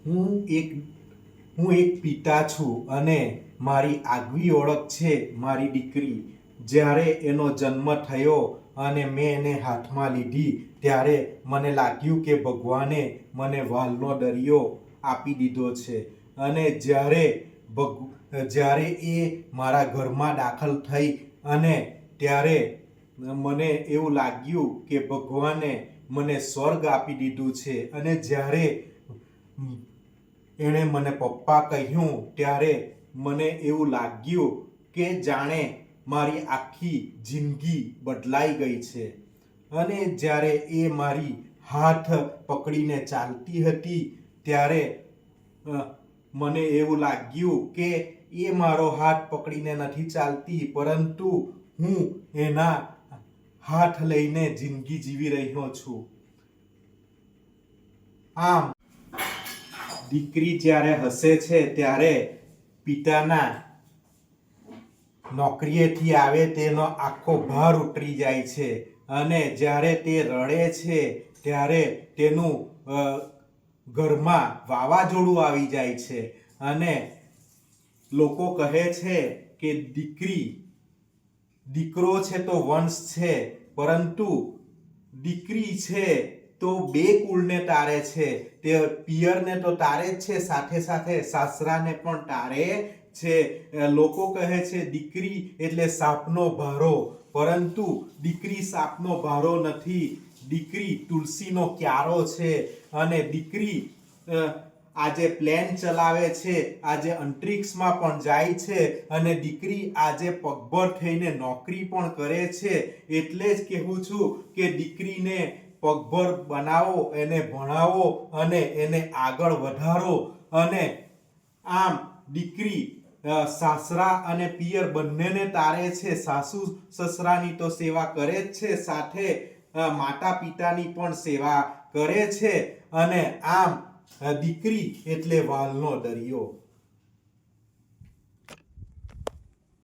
હું એક પિતા છું અને મારી આગવી ઓળખ છે મારી દીકરી. જ્યારે એનો જન્મ થયો અને મેં એને હાથમાં લીધી ત્યારે મને લાગ્યું કે ભગવાને મને વાલનો દરિયો આપી દીધો છે. અને જ્યારે એ મારા ઘરમાં દાખલ થઈ અને ત્યારે મને એવું લાગ્યું કે ભગવાને મને સ્વર્ગ આપી દીધું છે. અને જ્યારે એણે મને પપ્પા કહ્યું ત્યારે મને એવું લાગ્યું કે જાણે મારી આખી જિંદગી બદલાઈ ગઈ છે. અને જ્યારે એ મારી હાથ પકડીને ચાલતી હતી ત્યારે મને એવું લાગ્યું કે એ મારો હાથ પકડીને નથી ચાલતી, પરંતુ હું એના હાથ લઈને જિંદગી જીવી રહ્યો છું. આમ દીકરી જ્યારે હસે છે ત્યારે પિતાના નોકરીએથી આવે તેનો આખો ભાર ઉતરી જાય છે. અને જ્યારે તે રડે છે ત્યારે તેનું ઘરમાં વાવાઝોડું આવી જાય છે. અને લોકો કહે છે કે દીકરો છે તો વંશ છે, પરંતુ દીકરી છે તો બે કુળને તારે છે. તે પિયરને તો તારે જ છે, સાથે સાથે સાસરાને પણ તારે છે. લોકો કહે છે દીકરી એટલે સાપનો ભારો, પરંતુ દીકરી સાપનો ભારો નથી. દીકરી તુલસીનો ક્યારો છે. અને દીકરી આજે પ્લેન ચલાવે છે, આજે અંતરિક્ષમાં પણ જાય છે, અને દીકરી આજે પગભર થઈને નોકરી પણ કરે છે. એટલે જ કહેવું છું કે દીકરીને પગભર બનાવો, એને ભણાવો અને એને આગળ વધારો. અને આમ દીકરી સાસરા અને પિયર બંનેને તારે છે. સાસુ સસરાની તો સેવા કરે જ છે, સાથે માતા પિતાની પણ સેવા કરે છે. અને આમ દીકરી એટલે વાલનો દરિયો.